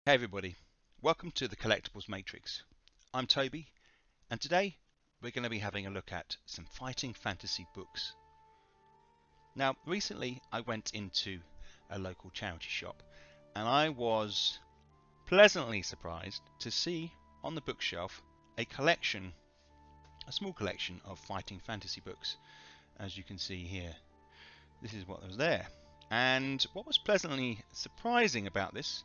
Hey everybody, welcome to the Collectibles Matrix. I'm Toby, and today we're going to be having a look at some fighting fantasy books. Now, recently I went into a local charity shop, and I was pleasantly surprised to see on the bookshelf a small collection of fighting fantasy books. As you can see here, this is what was there. And what was pleasantly surprising about this,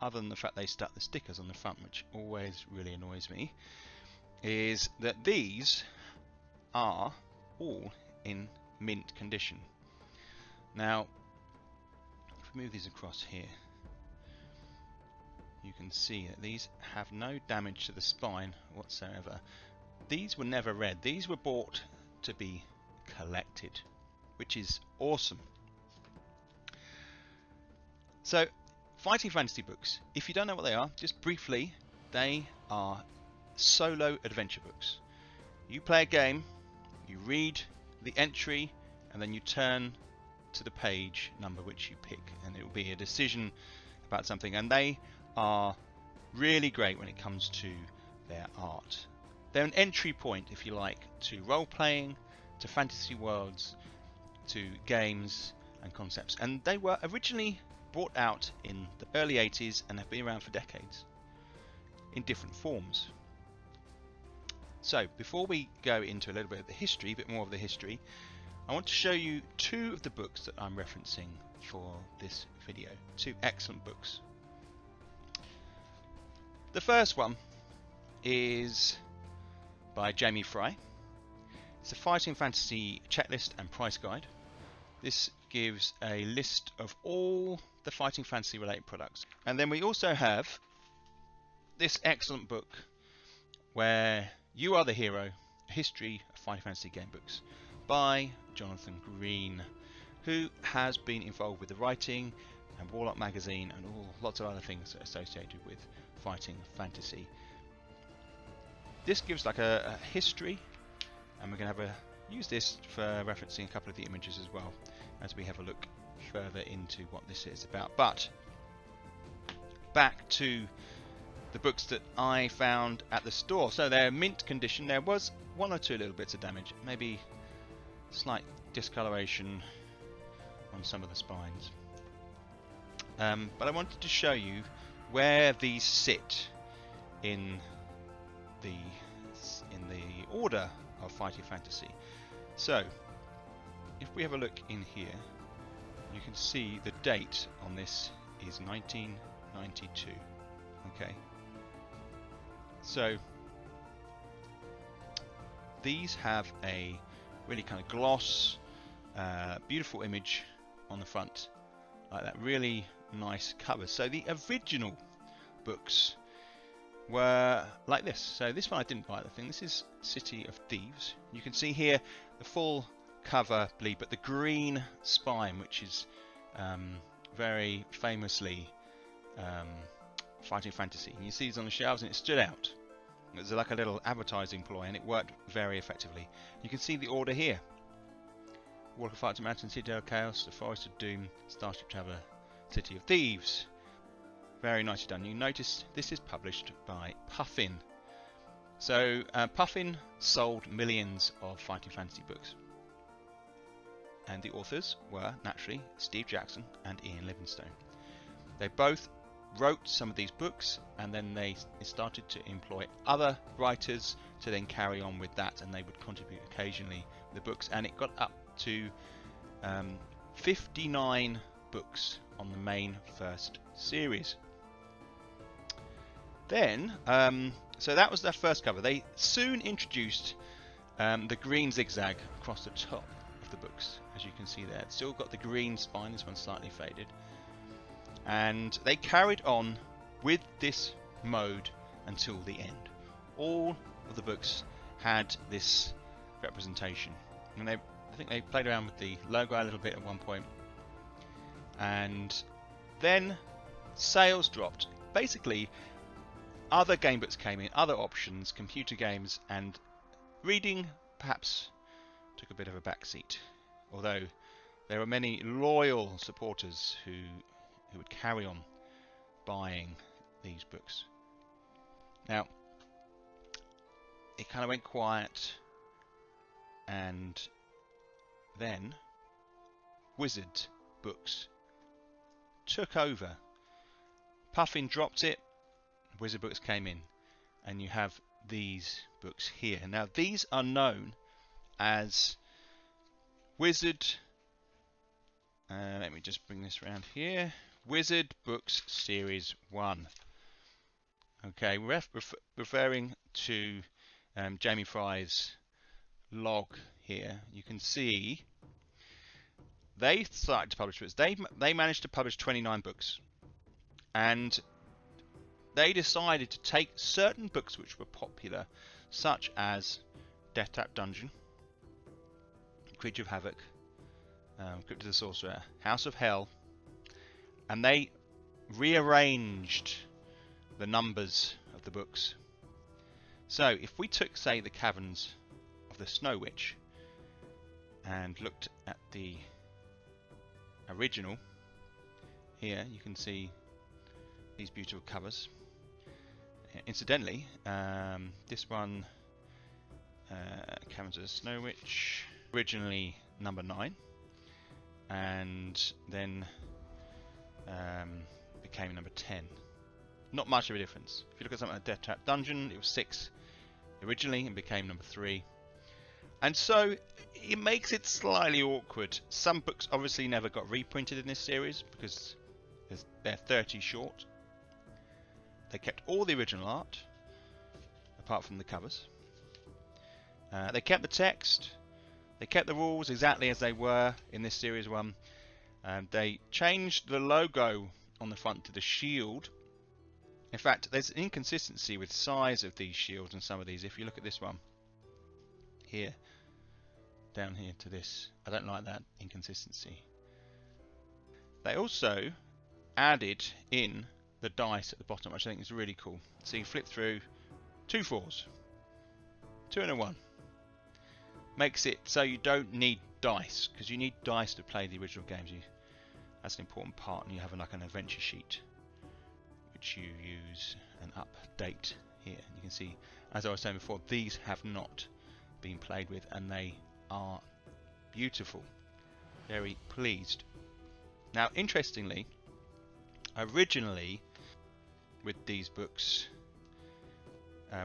other than the fact they stuck the stickers on the front, which always really annoys me, is that these are all in mint condition. Now, if we move these across here, you can see that these have no damage to the spine whatsoever. These were never read. These were bought to be collected, which is awesome. So, fighting fantasy books, if you don't know what they are, just briefly, they are solo adventure books. You play a game, you read the entry, and then you turn to the page number which you pick, and it will be a decision about something. And they are really great when it comes to their art. They're an entry point, if you like, to role-playing, to fantasy worlds, to games and concepts. And they were originally brought out in the early 80s and have been around for decades in different forms. So before we go into a little bit of the history, a bit more of the history, I want to show you two of the books that I'm referencing for this video. Two excellent books. The first one is by Jamie Fry. It's a fighting fantasy checklist and price guide. This gives a list of all the fighting fantasy related products. And then we also have this excellent book where you are the hero, a history of fighting fantasy game books by Jonathan Green, who has been involved with the writing and Warlock magazine and lots of other things associated with fighting fantasy. This gives like a history, and we're going to use this for referencing a couple of the images as well as we have a look further into what this is about. But back to the books that I found at the store. So they're mint condition. There was one or two little bits of damage, maybe slight discoloration on some of the spines. But I wanted to show you where these sit in the order of fighting fantasy. So if we have a look in here, you can see the date on this is 1992. Okay, so these have a really kind of gloss, beautiful image on the front, like that, really nice cover. So the original books were like this. So this one I didn't buy the thing. This is City of Thieves. You can see here the full cover bleed, but the green spine, which is very famously fighting fantasy. And you see these on the shelves, and it stood out. It was like a little advertising ploy, and it worked very effectively. You can see the order here: Warlock of Fighting Mountain, Citadel Chaos, The Forest of Doom, Starship Traveler, City of Thieves. Very nicely done. You notice this is published by Puffin. So Puffin sold millions of fighting fantasy books, and the authors were naturally Steve Jackson and Ian Livingstone. They both wrote some of these books, and then they started to employ other writers to then carry on with that, and they would contribute occasionally with the books, and it got up to 59 books on the main first series. Then, so that was their first cover. They soon introduced the green zigzag across the top of the books, as you can see there. It's still got the green spine, this one's slightly faded. And they carried on with this mode until the end. All of the books had this representation. And I think they played around with the logo a little bit at one point. And then sales dropped. Basically, other game books came in, other options, computer games, and reading perhaps took a bit of a backseat. Although there were many loyal supporters who would carry on buying these books. Now, it kind of went quiet, and then Wizard Books took over. Puffin dropped it, Wizard Books came in, and you have these books here. Now, these are known as Wizard, let me just bring this around here, Wizard Books Series 1. Okay, referring to Jamie Fry's log here, you can see they started to publish books. They managed to publish 29 books, and they decided to take certain books which were popular, such as Death Trap Dungeon, Creature of Havoc, Crypt of the Sorcerer, House of Hell, and they rearranged the numbers of the books. So if we took, say, the Caverns of the Snow Witch and looked at the original, here you can see these beautiful covers. Incidentally, this one, Caverns of the Snow Witch, originally number 9, and then became number 10. Not much of a difference. If you look at something like Death Trap Dungeon, it was 6 originally and became number 3. And so it makes it slightly awkward. Some books obviously never got reprinted in this series because they're 30 short. They kept all the original art, apart from the covers. They kept the text. They kept the rules exactly as they were in this series 1. They changed the logo on the front to the shield. In fact, there's an inconsistency with size of these shields and some of these. If you look at this one here, down here to this, I don't like that inconsistency. They also added in the dice at the bottom, which I think is really cool. So you flip through 2 4s, 2 and a 1. Makes it so you don't need dice, because you need dice to play the original games. That's an important part, and you have like an adventure sheet which you use and update here. You can see, as I was saying before, these have not been played with, and they are beautiful. Very pleased. Now, interestingly, originally with these books,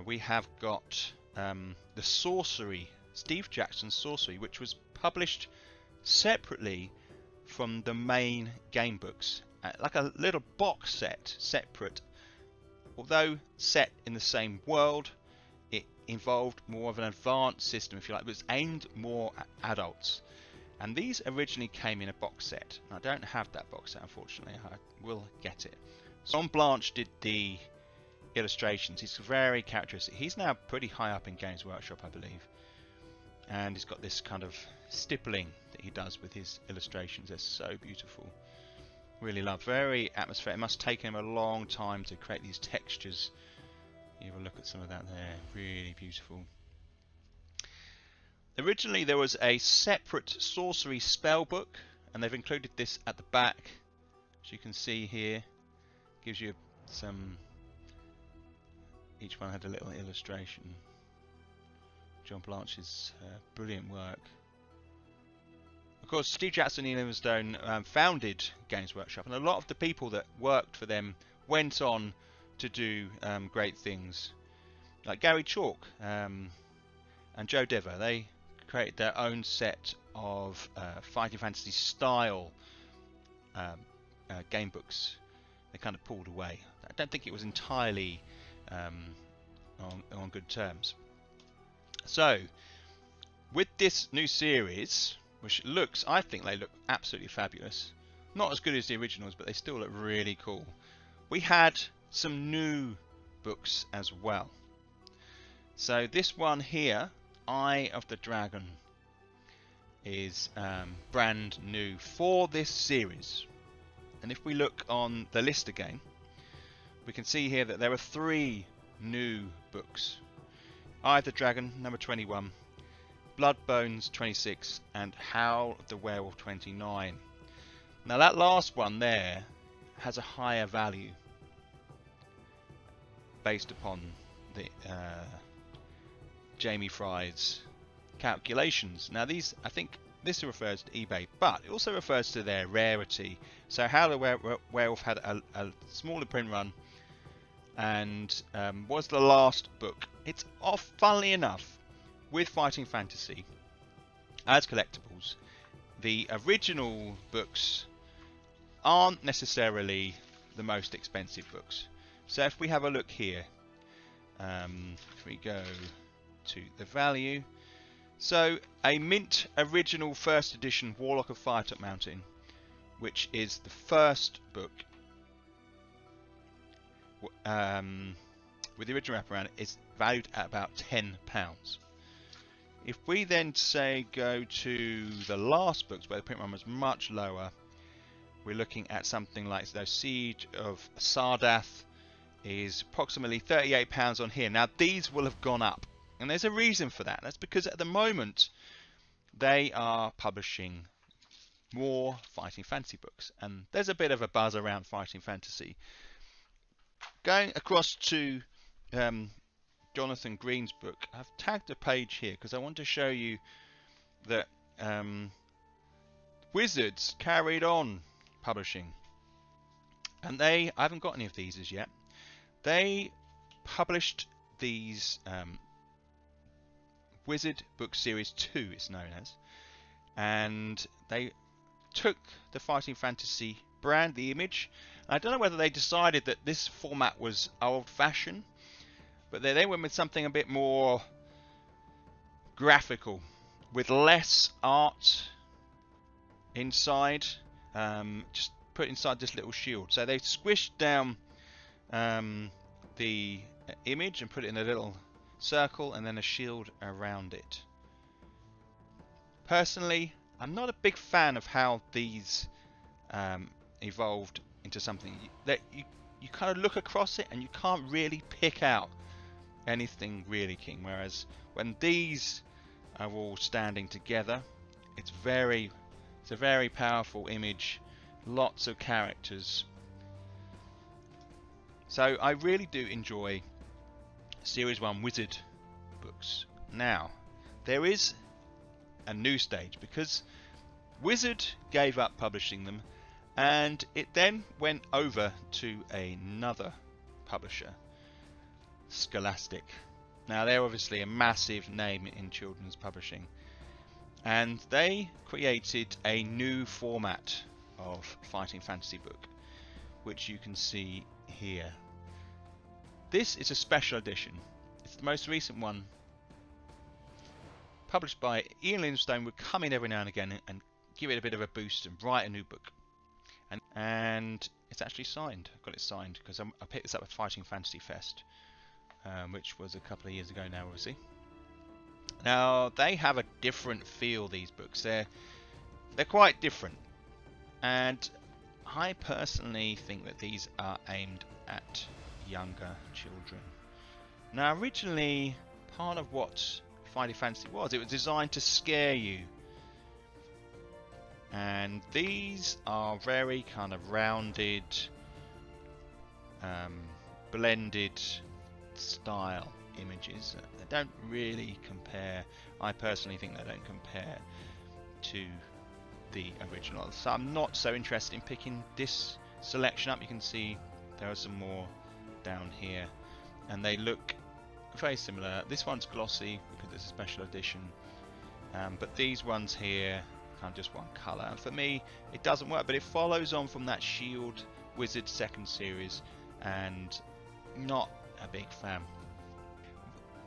we have got the Sorcery, Steve Jackson's Sorcery, which was published separately from the main game books, like a little box set, separate. Although set in the same world, it involved more of an advanced system, if you like. It was aimed more at adults. And these originally came in a box set. I don't have that box set, unfortunately. I will get it. John Blanche did the illustrations. He's very characteristic. He's now pretty high up in Games Workshop, I believe. And he's got this kind of stippling that he does with his illustrations. They're so beautiful. Really love. Very atmospheric. It must take him a long time to create these textures. You have a look at some of that there. Really beautiful. Originally there was a separate sorcery spell book, and they've included this at the back, as you can see here. Gives you some, each one had a little illustration. John Blanche's brilliant work. Of course, Steve Jackson and Ian Livingstone founded Games Workshop, and a lot of the people that worked for them went on to do great things, like Gary Chalk and Joe Dever. They created their own set of Fighting Fantasy style game books. They kind of pulled away. I don't think it was entirely on good terms. So, with this new series, which looks, I think they look absolutely fabulous. Not as good as the originals, but they still look really cool. We had some new books as well. So this one here, Eye of the Dragon, is brand new for this series. And if we look on the list again, we can see here that there are 3 new books. Eye of the Dragon, number 21. Blood Bones 26, and Howl of the Werewolf 29. Now that last one there has a higher value. based upon the Jamie Fry's calculations. Now these, I think this refers to eBay, but it also refers to their rarity. So How the Werewolf had a smaller print run and was the last book. It's off, funnily enough, with Fighting Fantasy as collectibles. The original books aren't necessarily the most expensive books. So if we have a look here, if we go to the value, so a mint original first edition Warlock of Firetop Mountain, which is the first book with the original wraparound, is valued at about £10. If we then say go to the last books where the print run was much lower, we're looking at something like the Siege of Sardath is approximately £38 on here. Now these will have gone up, and there's a reason for that. That's because at the moment they are publishing more Fighting Fantasy books, and there's a bit of a buzz around Fighting Fantasy. Going across to Jonathan Green's book, I've tagged a page here because I want to show you that Wizards carried on publishing, and I haven't got any of these as yet. They published these Wizard Book Series 2, it's known as, and they took the Fighting Fantasy brand, the image. I don't know whether they decided that this format was old-fashioned, but they went with something a bit more graphical, with less art inside, just put inside this little shield. So they squished down the image and put it in a little circle and then a shield around it. Personally, I'm not a big fan of how these evolved into something that you kind of look across it and you can't really pick out anything really keen, whereas when these are all standing together, it's a very powerful image, lots of characters. So I really do enjoy Series 1 Wizard books. Now there is a new stage because Wizard gave up publishing them, and it then went over to another publisher, Scholastic. Now they're obviously a massive name in children's publishing, and they created a new format of Fighting Fantasy book, which you can see here. This is a special edition. It's the most recent one, published by Ian Lindstone. Would come in every now and again and give it a bit of a boost and write a new book, and it's actually signed. I've got it signed because I picked this up at Fighting Fantasy Fest, which was a couple of years ago now, obviously. Now they have a different feel, these books. They're quite different, and I personally think that these are aimed at younger children. Now originally, part of what Fighting Fantasy was, it was designed to scare you, and these are very kind of rounded, blended style images. They don't really compare, I personally think they don't compare to the original, so I'm not so interested in picking this selection up. You can see there are some more down here and they look very similar. This one's glossy because it's a special edition, but these ones here kind of just one colour, and for me it doesn't work, but it follows on from that Shield Wizard second series, and not a big fan.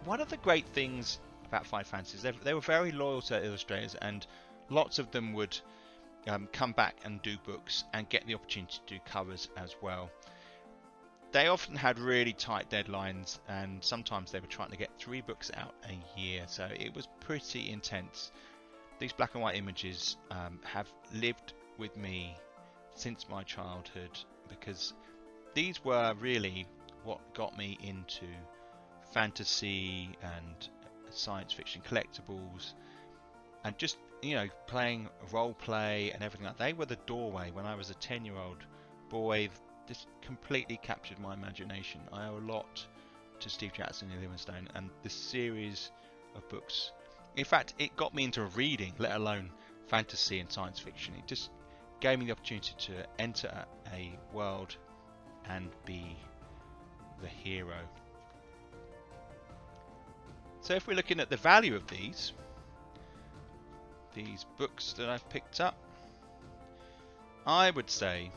One of the great things about Fighting Fantasy is they were very loyal to illustrators, and lots of them would come back and do books and get the opportunity to do covers as well. They often had really tight deadlines, and sometimes they were trying to get 3 books out a year, so it was pretty intense. These black and white images have lived with me since my childhood, because these were really what got me into fantasy and science fiction collectibles, and just, you know, playing role play and everything like that. They were the doorway when I was a 10-year-old boy. This completely captured my imagination. I owe a lot to Steve Jackson and Livingstone and the series of books. In fact, it got me into reading, let alone fantasy and science fiction. It just gave me the opportunity to enter a world and be the hero. So if we're looking at the value of these books that I've picked up, I would say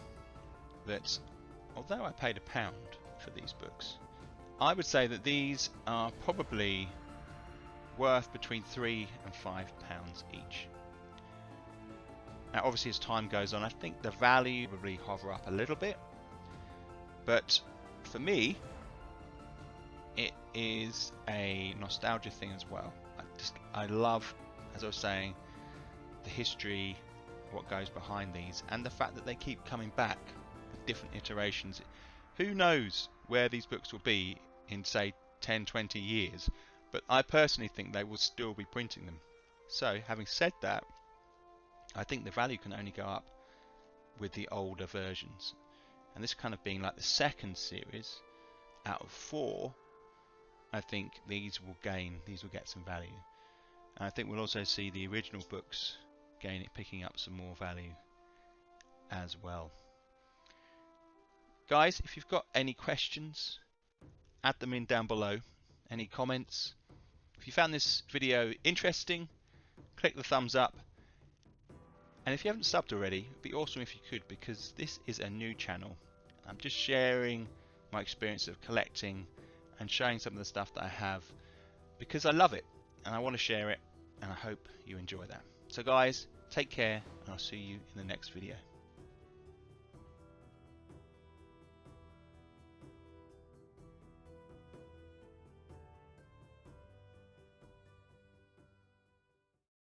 that although I paid £1 for these books, I would say that these are probably worth between £3 and £5 each. Now obviously as time goes on, I think the value will probably hover up a little bit, but for me it is a nostalgia thing as well. I love, as I was saying, the history, what goes behind these, and the fact that they keep coming back with different iterations. Who knows where these books will be in say 10-20 years, but I personally think they will still be printing them. So having said that, I think the value can only go up with the older versions, and this kind of being like the second series out of 4, I think these will get some value. And I think we'll also see the original books picking up some more value as well. Guys, if you've got any questions, add them in down below. Any comments? If you found this video interesting, click the thumbs up. And if you haven't subbed already, it'd be awesome if you could, because this is a new channel. I'm just sharing my experience of collecting and showing some of the stuff that I have because I love it and I want to share it, and I hope you enjoy that. So guys, take care, and I'll see you in the next video.